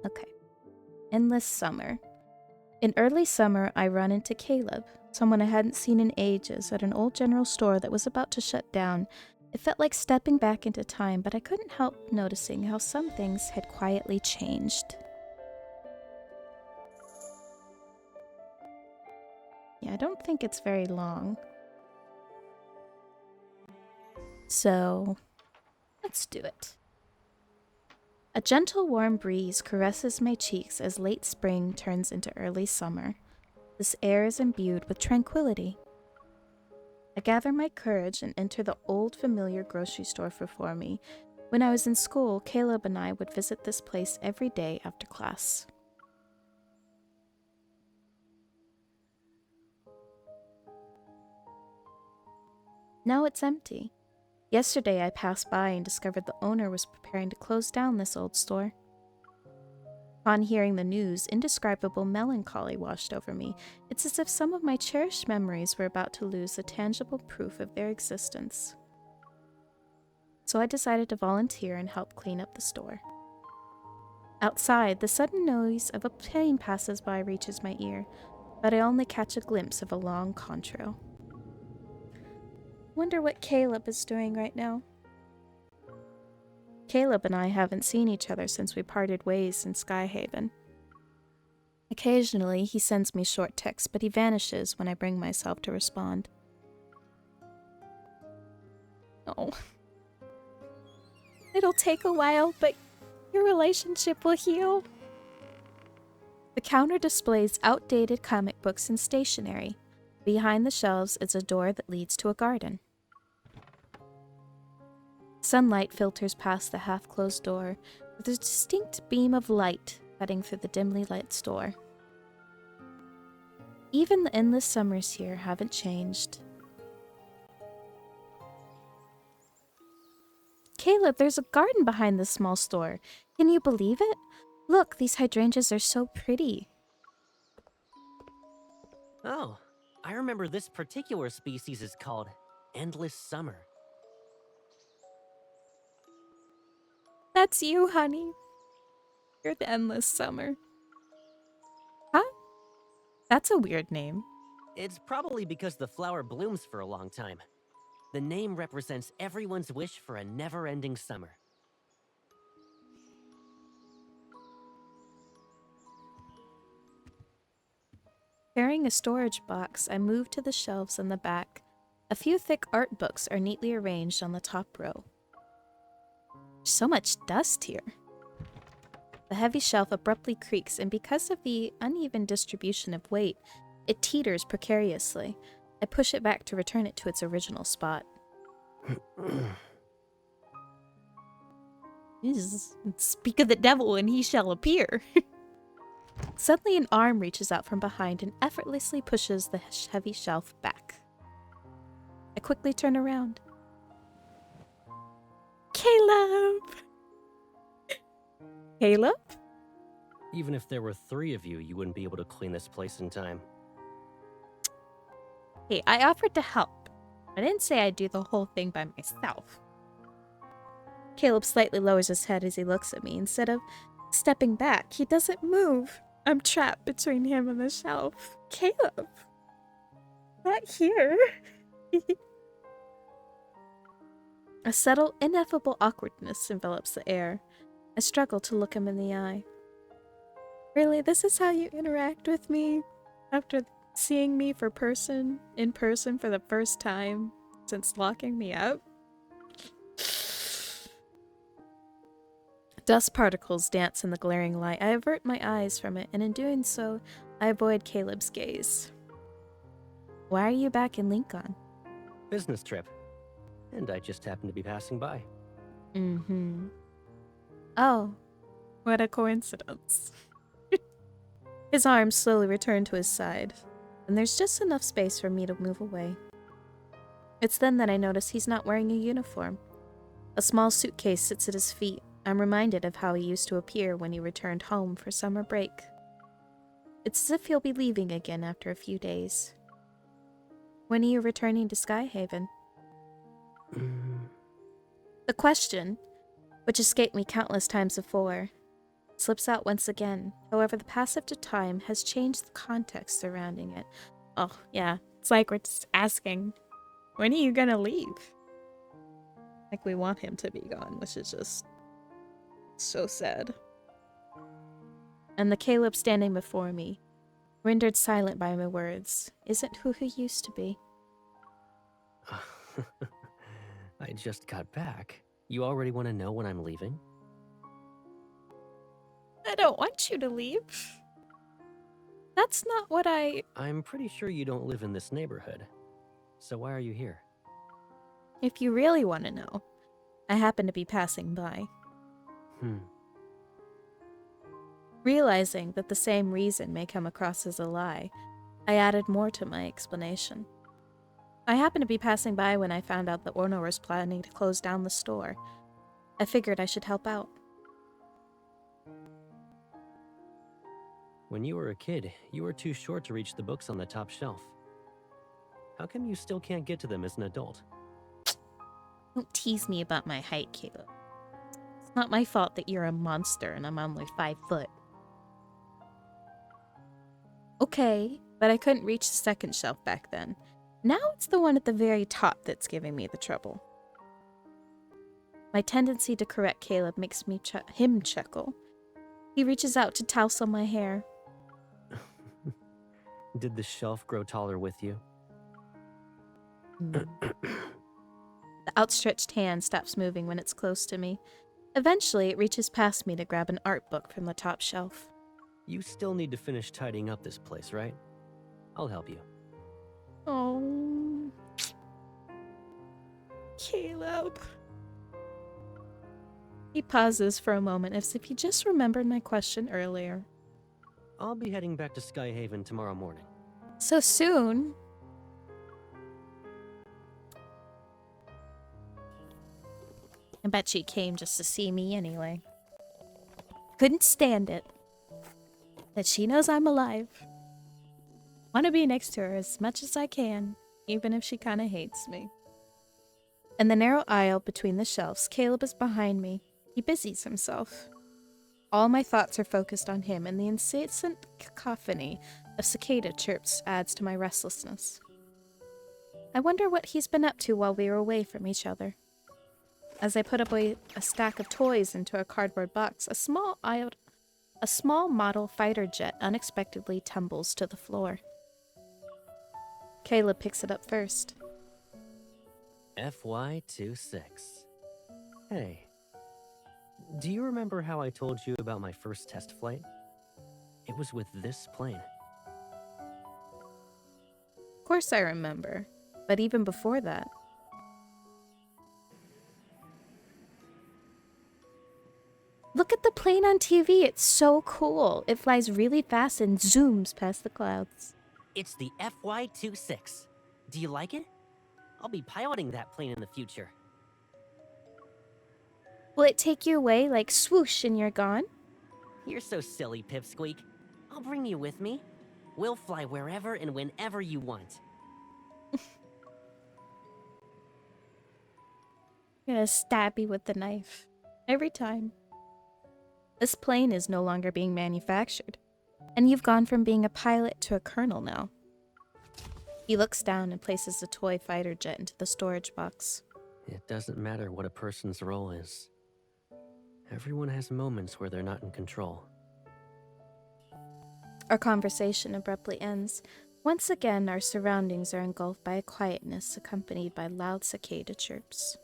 Okay. Endless summer. In early summer, I run into Caleb, someone I hadn't seen in ages, at an old general store that was about to shut down. It felt like stepping back into time, but I couldn't help noticing how some things had quietly changed. Yeah, I don't think it's very long. So, let's do it. A gentle warm breeze caresses my cheeks as late spring turns into early summer. This air is imbued with tranquility. I gather my courage and enter the old familiar grocery store before me. When I was in school, Caleb and I would visit this place every day after class. Now it's empty. Yesterday I passed by and discovered the owner was preparing to close down this old store. Upon hearing the news, indescribable melancholy washed over me. It's as if some of my cherished memories were about to lose the tangible proof of their existence. So I decided to volunteer and help clean up the store. Outside, the sudden noise of a plane passes by reaches my ear, but I only catch a glimpse of a long contrail. Wonder what Caleb is doing right now. Caleb and I haven't seen each other since we parted ways in Skyhaven. Occasionally, he sends me short texts, but he vanishes when I bring myself to respond. Oh. It'll take a while, but your relationship will heal. The counter displays outdated comic books and stationery. Behind the shelves is a door that leads to a garden. Sunlight filters past the half-closed door, with a distinct beam of light cutting through the dimly lit store. Even the endless summers here haven't changed. Caleb, there's a garden behind this small store. Can you believe it? Look, these hydrangeas are so pretty. Oh, I remember this particular species is called Endless Summer. That's you, honey. You're the endless summer. Huh? That's a weird name. It's probably because the flower blooms for a long time. The name represents everyone's wish for a never-ending summer. Carrying a storage box, I move to the shelves in the back. A few thick art books are neatly arranged on the top row. So much dust here. The heavy shelf abruptly creaks, and because of the uneven distribution of weight, it teeters precariously. I push it back to return it to its original spot. Speak of the devil and he shall appear. Suddenly an arm reaches out from behind and effortlessly pushes the heavy shelf back. I quickly turn around. Caleb! Caleb? Even if there were 3 of you, you wouldn't be able to clean this place in time. Hey, I offered to help. I didn't say I'd do the whole thing by myself. Caleb slightly lowers his head as he looks at me. Instead of stepping back, he doesn't move. I'm trapped between him and the shelf. Caleb! Not here. A subtle, ineffable awkwardness envelops the air. I struggle to look him in the eye. Really, this is how you interact with me? After seeing me in person for the first time since locking me up? Dust particles dance in the glaring light. I avert my eyes from it, and in doing so, I avoid Caleb's gaze. Why are you back in Lincoln? Business trip. And I just happened to be passing by. Mm-hmm. Oh, what a coincidence. His arms slowly return to his side, and there's just enough space for me to move away. It's then that I notice he's not wearing a uniform. A small suitcase sits at his feet. I'm reminded of how he used to appear when he returned home for summer break. It's as if he'll be leaving again after a few days. When are you returning to Skyhaven? The question, which escaped me countless times before, Slips out once again. However, the passage of time has changed the context surrounding it. Oh, yeah. It's like we're just asking, when are you gonna leave? Like we want him to be gone, which is just so sad. And the Caleb standing before me, rendered silent by my words, isn't who he used to be. I just got back. You already want to know when I'm leaving? I don't want you to leave. That's not what I'm pretty sure you don't live in this neighborhood. So why are you here? If you really want to know, I happen to be passing by. Realizing that the same reason may come across as a lie, I added more to my explanation. I happened to be passing by when I found out the owner was planning to close down the store. I figured I should help out. When you were a kid, you were too short to reach the books on the top shelf. How come you still can't get to them as an adult? Don't tease me about my height, Caleb. It's not my fault that you're a monster and I'm only 5 foot. Okay, but I couldn't reach the second shelf back then. Now it's the one at the very top that's giving me the trouble. My tendency to correct Caleb makes him chuckle. He reaches out to tousle my hair. Did the shelf grow taller with you? The outstretched hand stops moving when it's close to me. Eventually, it reaches past me to grab an art book from the top shelf. You still need to finish tidying up this place, right? I'll help you. Oh, Caleb. He pauses for a moment as if he just remembered my question earlier. I'll be heading back to Skyhaven tomorrow morning. So soon? I bet she came just to see me anyway. Couldn't stand it. That she knows I'm alive. Want to be next to her as much as I can, even if she kind of hates me. In the narrow aisle between the shelves, Caleb is behind me. He busies himself. All my thoughts are focused on him, and the incessant cacophony of cicada chirps adds to my restlessness. I wonder what he's been up to while we were away from each other. As I put away a stack of toys into a cardboard box, a small model fighter jet unexpectedly tumbles to the floor. Caleb picks it up first. FY26. Hey, do you remember how I told you about my first test flight? It was with this plane. Of course I remember, but even before that. Look at the plane on TV, it's so cool. It flies really fast and zooms past the clouds. It's the FY26. Do you like it? I'll be piloting that plane in the future. Will it take you away like swoosh and you're gone? You're so silly, Pipsqueak. I'll bring you with me. We'll fly wherever and whenever you want. I'm gonna stab you with the knife. Every time. This plane is no longer being manufactured, and you've gone from being a pilot to a colonel now. He looks down and places the toy fighter jet into the storage box. It doesn't matter what a person's role is. Everyone has moments where they're not in control. Our conversation abruptly ends. Once again, our surroundings are engulfed by a quietness accompanied by loud cicada chirps.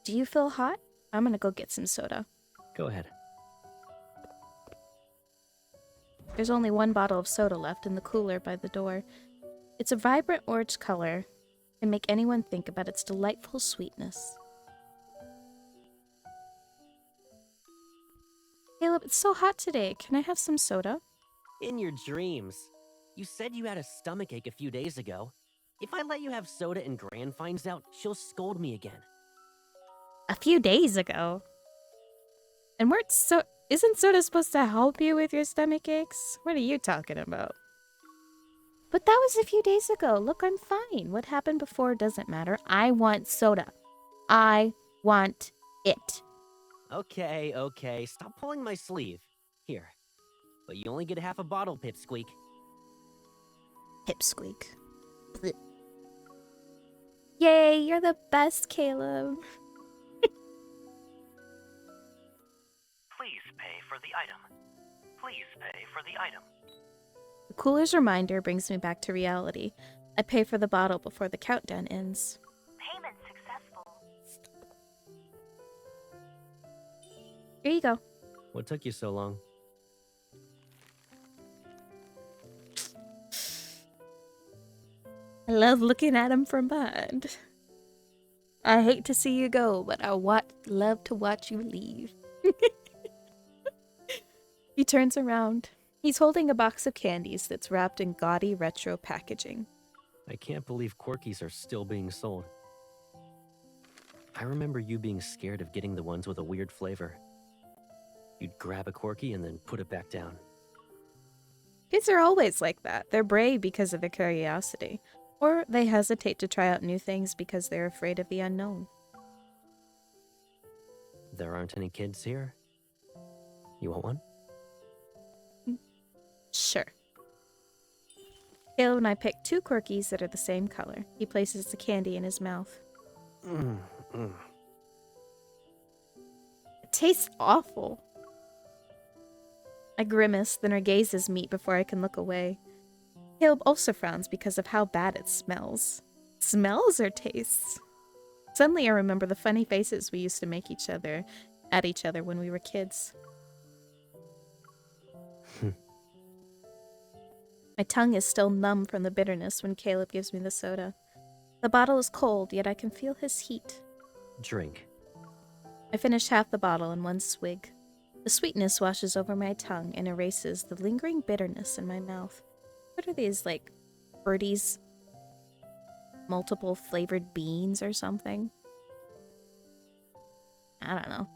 Do you feel hot? I'm gonna go get some soda. Go ahead. There's only one bottle of soda left in the cooler by the door. It's a vibrant orange color and make anyone think about its delightful sweetness. Caleb, it's so hot today. Can I have some soda? In your dreams. You said you had a stomachache a few days ago. If I let you have soda and Gran finds out, she'll scold me again. A few days ago? And isn't soda supposed to help you with your stomach aches? What are you talking about? But that was a few days ago. Look, I'm fine. What happened before doesn't matter. I want soda. I want it. Okay, stop pulling my sleeve. Here. But you only get half a bottle, Pipsqueak. Pipsqueak. Blech. Yay, you're the best, Caleb. Please pay for the item. Please pay for the item. The cooler's reminder brings me back to reality. I pay for the bottle before the countdown ends. Payment successful. Here you go. What took you so long? I love looking at him from behind. I hate to see you go, but I love to watch you leave. He turns around. He's holding a box of candies that's wrapped in gaudy retro packaging. I can't believe Corkies are still being sold. I remember you being scared of getting the ones with a weird flavor. You'd grab a Corky and then put it back down. Kids are always like that. They're brave because of their curiosity. Or they hesitate to try out new things because they're afraid of the unknown. There aren't any kids here? You want one? Sure. Caleb and I pick 2 Corkies that are the same color. He places the candy in his mouth. It tastes awful. I grimace, then our gazes meet before I can look away. Caleb also frowns because of how bad it smells. Smells or tastes? Suddenly I remember the funny faces we used to make at each other when we were kids. My tongue is still numb from the bitterness when Caleb gives me the soda. The bottle is cold, yet I can feel his heat. Drink. I finish half the bottle in one swig. The sweetness washes over my tongue and erases the lingering bitterness in my mouth. What are these, like, Birdie's multiple flavored beans or something? I don't know.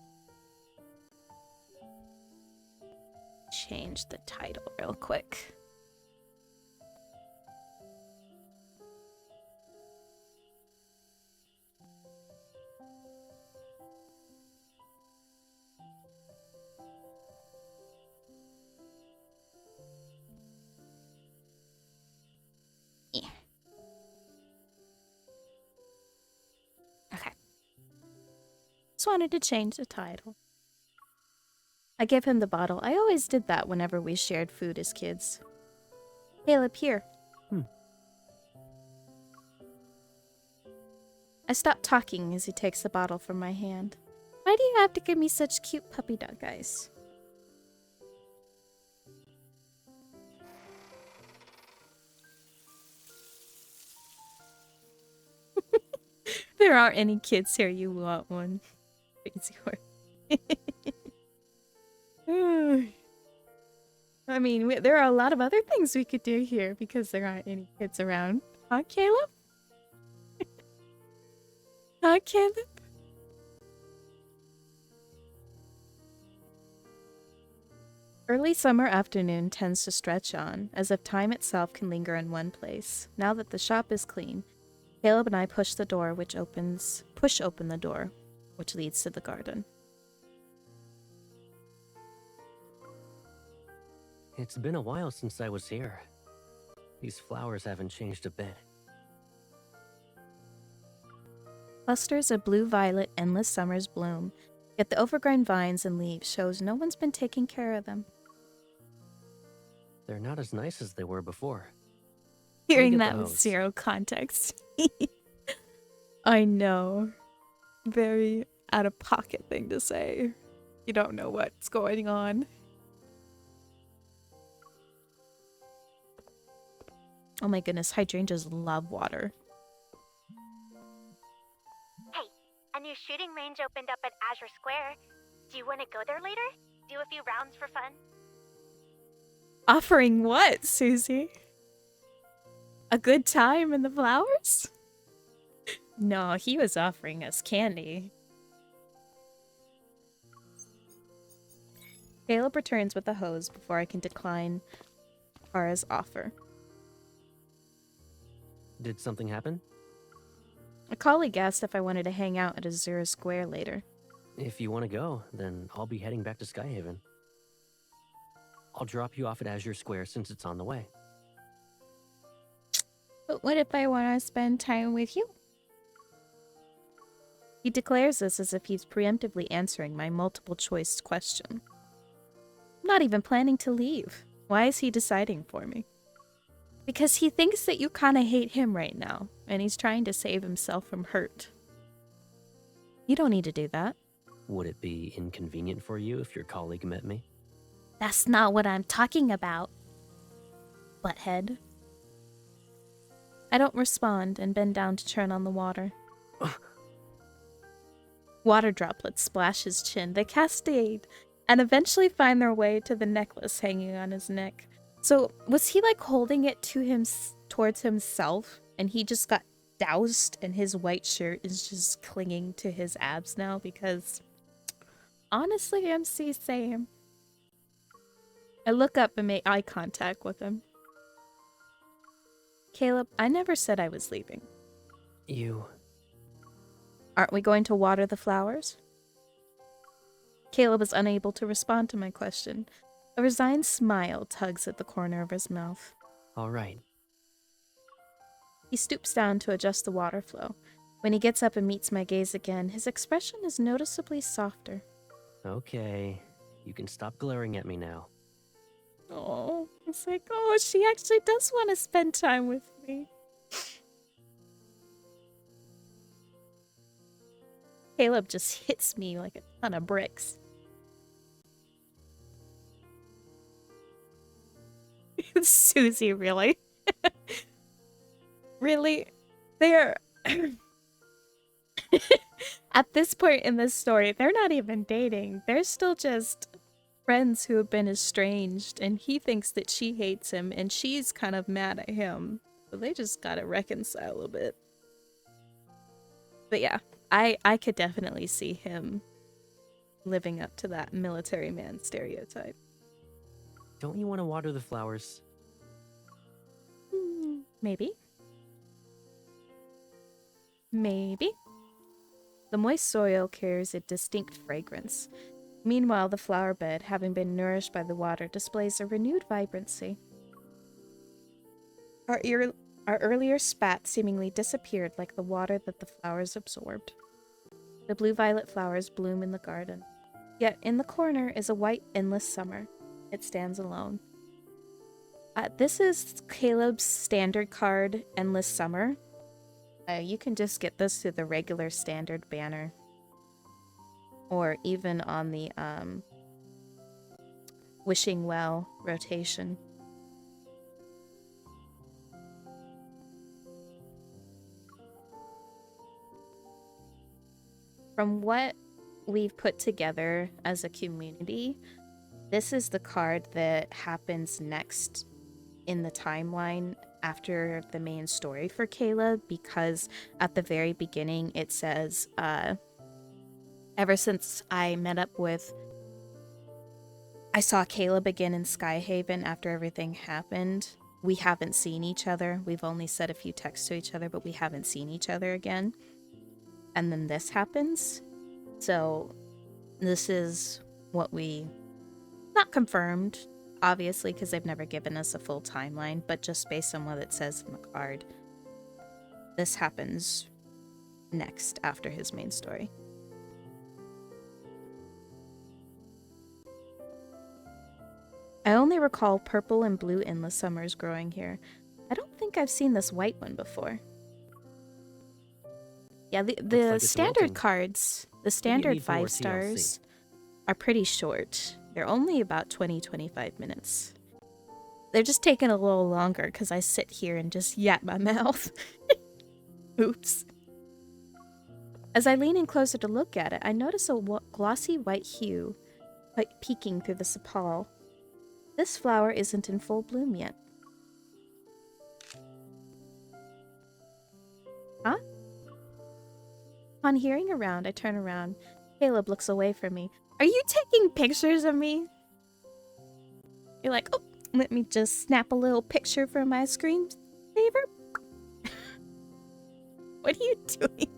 Change the title real quick. Yeah. Okay. Just wanted to change the title. I give him the bottle. I always did that whenever we shared food as kids. Caleb, here. I stop talking as he takes the bottle from my hand. Why do you have to give me such cute puppy dog eyes? There aren't any kids here. You want one. Crazy horse. I mean, there are a lot of other things we could do here because there aren't any kids around. Huh, Caleb? Huh, Caleb? Early summer afternoon tends to stretch on, as if time itself can linger in one place. Now that the shop is clean, Caleb and I push open the door, which leads to the garden. It's been a while since I was here. These flowers haven't changed a bit. Clusters of blue-violet endless summers bloom, yet the overgrown vines and leaves shows no one's been taking care of them. They're not as nice as they were before. Hearing get that the with hose. zero context. I know. Very out-of-pocket thing to say. You don't know what's going on. Oh my goodness, hydrangeas love water. Hey, a new shooting range opened up at Azure Square. Do you want to go there later? Do a few rounds for fun? Offering what, Susie? A good time in the flowers? No, he was offering us candy. Caleb returns with a hose before I can decline Kara's offer. Did something happen? A colleague asked if I wanted to hang out at Azure Square later. If you want to go, then I'll be heading back to Skyhaven. I'll drop you off at Azure Square since it's on the way. But what if I want to spend time with you? He declares this as if he's preemptively answering my multiple choice question. I'm not even planning to leave. Why is he deciding for me? Because he thinks that you kind of hate him right now, and he's trying to save himself from hurt. You don't need to do that. Would it be inconvenient for you if your colleague met me? That's not what I'm talking about, butthead. I don't respond and bend down to turn on the water. Water droplets splash his chin. They cascade and eventually find their way to the necklace hanging on his neck. So was he like holding it to him towards himself, and he just got doused and his white shirt is just clinging to his abs now? Because honestly, MC, same. I look up and make eye contact with him. Caleb, I never said I was leaving. You... Aren't we going to water the flowers? Caleb is unable to respond to my question. A resigned smile tugs at the corner of his mouth. All right. He stoops down to adjust the water flow. When he gets up and meets my gaze again, his expression is noticeably softer. Okay. You can stop glaring at me now. Oh, it's like, oh, she actually does want to spend time with me. Caleb just hits me like a ton of bricks. Susie, really? Really? They're... At this point in this story, they're not even dating. They're still just friends who have been estranged, and he thinks that she hates him, and she's kind of mad at him. So they just gotta reconcile a bit. But yeah, I could definitely see him living up to that military man stereotype. Don't you want to water the flowers? Maybe. Maybe. The moist soil carries a distinct fragrance. Meanwhile, the flower bed, having been nourished by the water, displays a renewed vibrancy. Our earlier spat seemingly disappeared like the water that the flowers absorbed. The blue-violet flowers bloom in the garden. Yet in the corner is a white endless summer. It stands alone. This is Caleb's standard card, Endless Summer. You can just get this through the regular standard banner. Or even on the Wishing Well rotation. From what we've put together as a community, this is the card that happens next in the timeline after the main story for Caleb, because at the very beginning it says, ever since I met up with... I saw Caleb again in Skyhaven after everything happened. We haven't seen each other. We've only said a few texts to each other, but we haven't seen each other again. And then this happens. So this is what we... Not confirmed, obviously, because they've never given us a full timeline, but just based on what it says in the card, this happens next after his main story. I only recall purple and blue endless summers growing here. I don't think I've seen this white one before. Yeah, the like standard wilting. cards, the need standard more 5 TLC. stars, are pretty short. They're only about 20-25 minutes. They're just taking a little longer because I sit here and just yap my mouth. Oops. As I lean in closer to look at it, I notice a glossy white hue peeking through the sepal. This flower isn't in full bloom yet. Huh? Upon hearing a round, I turn around. Caleb looks away from me. Are you taking pictures of me? You're like, oh, let me just snap a little picture for my screensaver. What are you doing?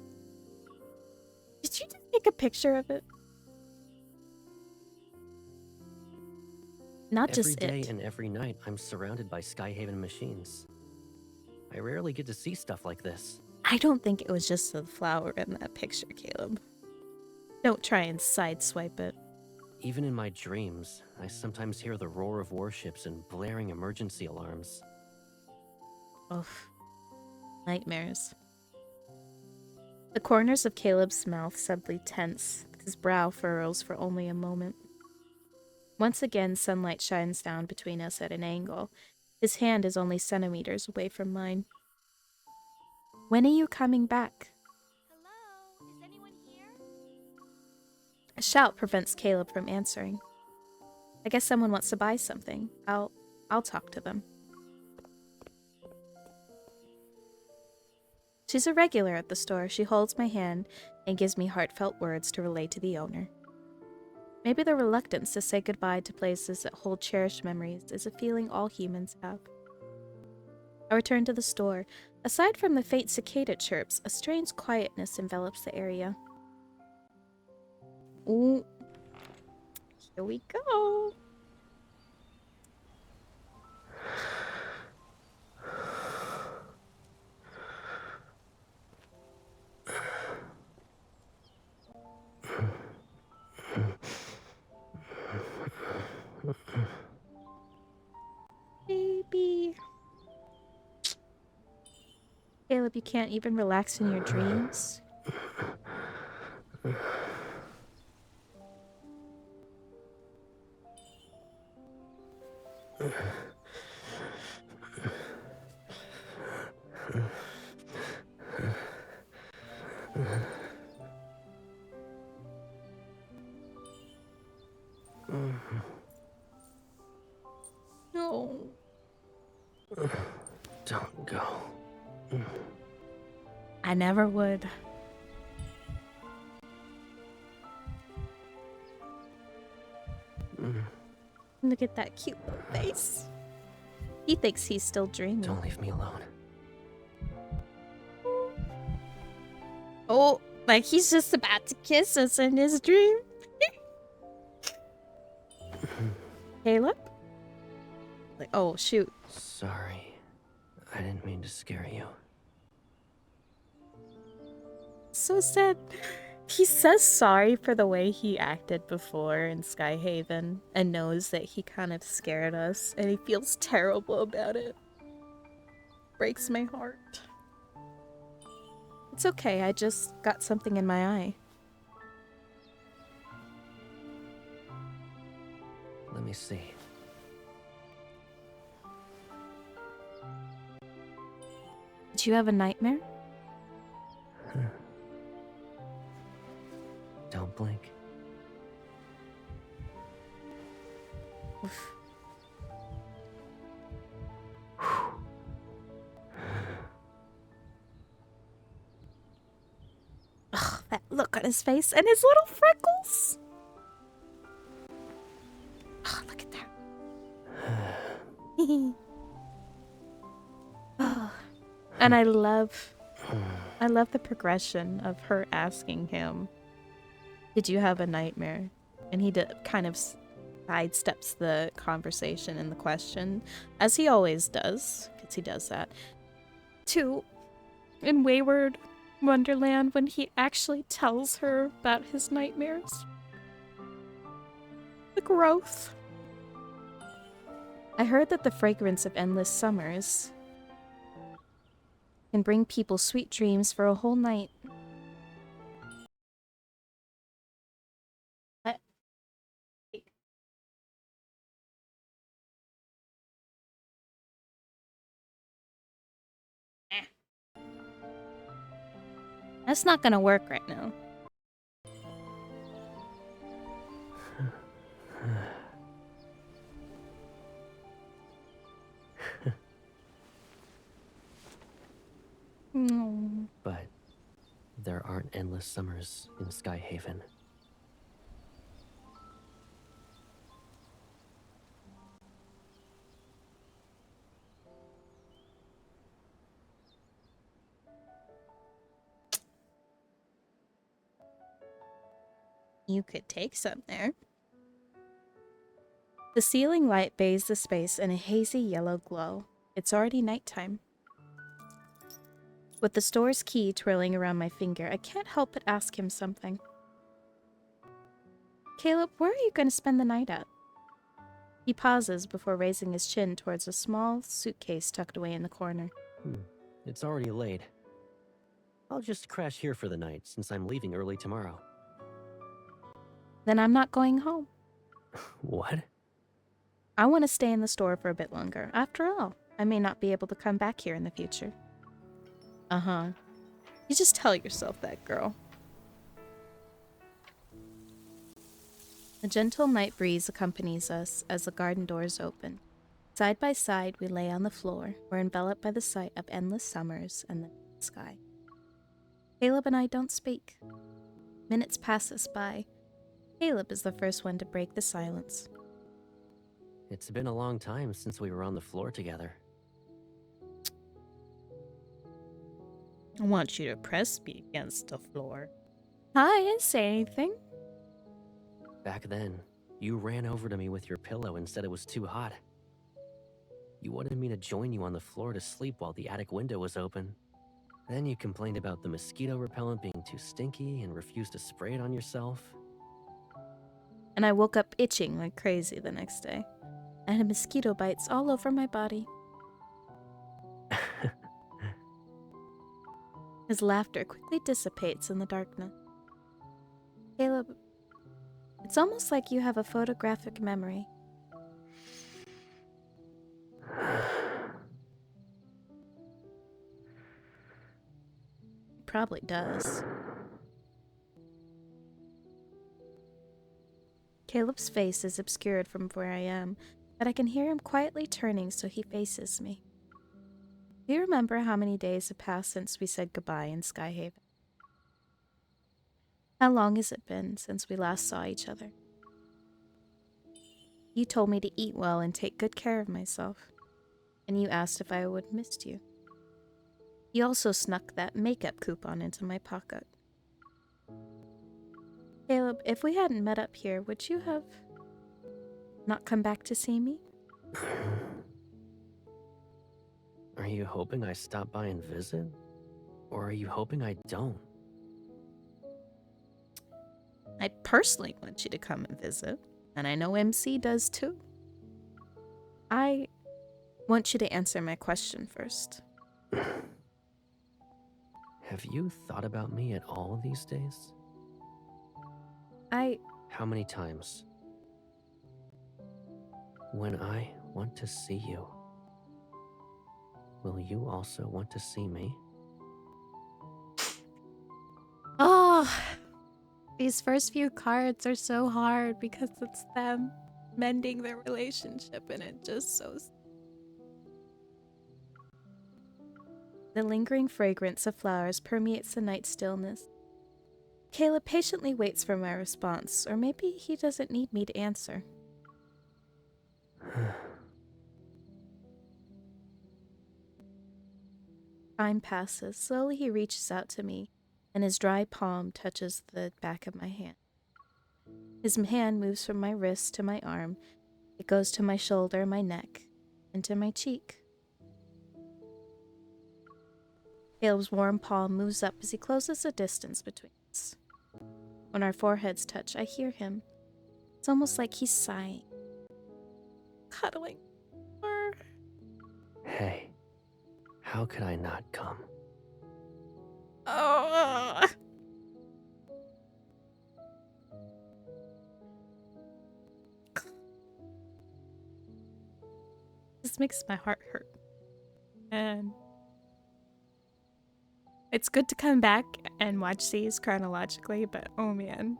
Did you just take a picture of it? Not Every just day it. and every night, I'm surrounded by Skyhaven machines. I rarely get to see stuff like this. I don't think it was just the flower in that picture, Caleb. Don't try and sideswipe it. Even in my dreams, I sometimes hear the roar of warships and blaring emergency alarms. Ugh. Nightmares. The corners of Caleb's mouth suddenly tense. His brow furrows for only a moment. Once again, sunlight shines down between us at an angle. His hand is only centimeters away from mine. When are you coming back? Hello? Is anyone here? A shout prevents Caleb from answering. I guess someone wants to buy something. I'll talk to them. She's a regular at the store. She holds my hand and gives me heartfelt words to relay to the owner. Maybe the reluctance to say goodbye to places that hold cherished memories is a feeling all humans have. I return to the store. Aside from the faint cicada chirps, a strange quietness envelops the area. Ooh. Here we go. Baby. Caleb, you can't even relax in your dreams. No. Don't go. I never would. Look at that cute little face. He thinks he's still dreaming. Don't leave me alone. Oh, like he's just about to kiss us in his dream. Caleb? Like, oh, shoot. Sorry. I didn't mean to scare you. So sad. He says sorry for the way he acted before in Skyhaven and knows that he kind of scared us and he feels terrible about it. Breaks my heart. It's okay, I just got something in my eye. Let me see. Did you have a nightmare? Don't blink. Oof. Ugh, that look on his face and his little freckles. Ugh, look at that. Ugh. And I love the progression of her asking him, "Did you have a nightmare?" And he kind of sidesteps the conversation and the question, as he always does, because he does that. To in Wayward Wonderland, when he actually tells her about his nightmares. The growth. I heard that the fragrance of endless summers can bring people sweet dreams for a whole night. That's not gonna work right now. Mm. But there aren't endless summers in Skyhaven. You could take some there. The ceiling light bathes the space in a hazy yellow glow. It's already nighttime. With the store's key twirling around my finger, I can't help but ask him something. Caleb, where are you going to spend the night at? He pauses before raising his chin towards a small suitcase tucked away in the corner. It's already late. I'll just crash here for the night since I'm leaving early tomorrow. Then I'm not going home. What? I want to stay in the store for a bit longer. After all, I may not be able to come back here in the future. Uh-huh. You just tell yourself that, girl. A gentle night breeze accompanies us as the garden doors open. Side by side, we lay on the floor. We're enveloped by the sight of endless summers and the sky. Caleb and I don't speak. Minutes pass us by. Caleb is the first one to break the silence. It's been a long time since we were on the floor together. I want you to press me against the floor. I didn't say anything. Back then, you ran over to me with your pillow and said it was too hot. You wanted me to join you on the floor to sleep while the attic window was open. Then you complained about the mosquito repellent being too stinky and refused to spray it on yourself. And I woke up itching like crazy the next day. I had mosquito bites all over my body. His laughter quickly dissipates in the darkness. Caleb, it's almost like you have a photographic memory. He probably does. Caleb's face is obscured from where I am, but I can hear him quietly turning so he faces me. Do you remember how many days have passed since we said goodbye in Skyhaven? How long has it been since we last saw each other? You told me to eat well and take good care of myself, and you asked if I would miss you. You also snuck that makeup coupon into my pocket. Caleb, if we hadn't met up here, would you have not come back to see me? Are you hoping I stop by and visit? Or are you hoping I don't? I personally want you to come and visit, and I know MC does too. I want you to answer my question first. Have you thought about me at all these days? How many times? When I want to see you, will you also want to see me? Oh, these first few cards are so hard because it's them mending their relationship, and it just so... The lingering fragrance of flowers permeates the night stillness. Caleb patiently waits for my response, or maybe he doesn't need me to answer. Time passes. Slowly he reaches out to me, and his dry palm touches the back of my hand. His hand moves from my wrist to my arm. It goes to my shoulder, my neck, and to my cheek. Caleb's warm palm moves up as he closes the distance between us. When our foreheads touch, I hear him. It's almost like he's sighing. Cuddling. Hey, how could I not come? Oh. This makes my heart hurt. And it's good to come back and watch these chronologically, but oh man.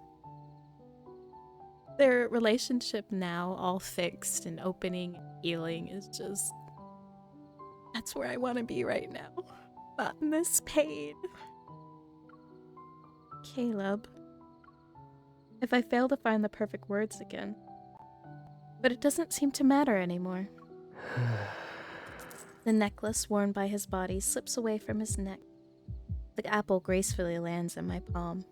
Their relationship now, all fixed and opening and healing, is just... That's where I want to be right now. Not in this pain. Caleb. If I fail to find the perfect words again. But it doesn't seem to matter anymore. The necklace worn by his body slips away from his neck. The apple gracefully lands in my palm.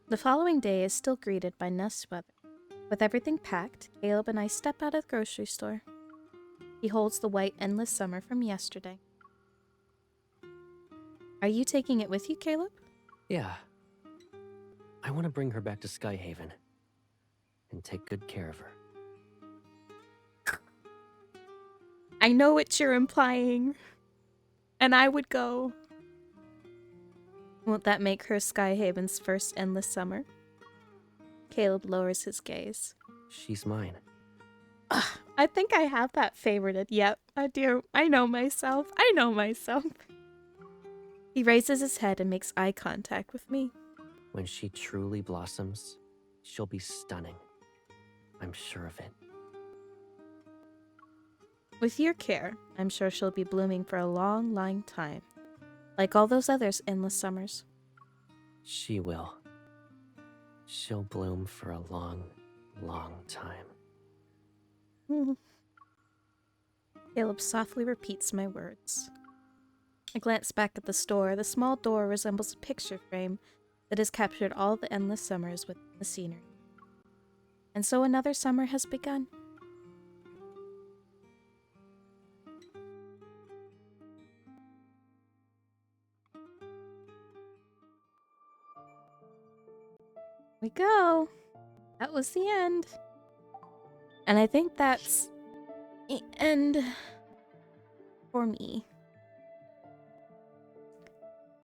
The following day is still greeted by nice weather. With everything packed, Caleb and I step out of the grocery store. He holds the white endless summer from yesterday. Are you taking it with you, Caleb? Yeah. I want to bring her back to Skyhaven and take good care of her. I know what you're implying. And I would go. Won't that make her Skyhaven's first endless summer? Caleb lowers his gaze. She's mine. Ugh, I think I have that favorited. Yep, I do. I know myself. I know myself. He raises his head and makes eye contact with me. When she truly blossoms, she'll be stunning. I'm sure of it. With your care, I'm sure she'll be blooming for a long, long time. Like all those others endless summers. She will. She'll bloom for a long, long time. Caleb softly repeats my words. I glance back at the store. The small door resembles a picture frame that has captured all the endless summers within the scenery. And so another summer has begun. We go. That was the end. And I think that's the end for me.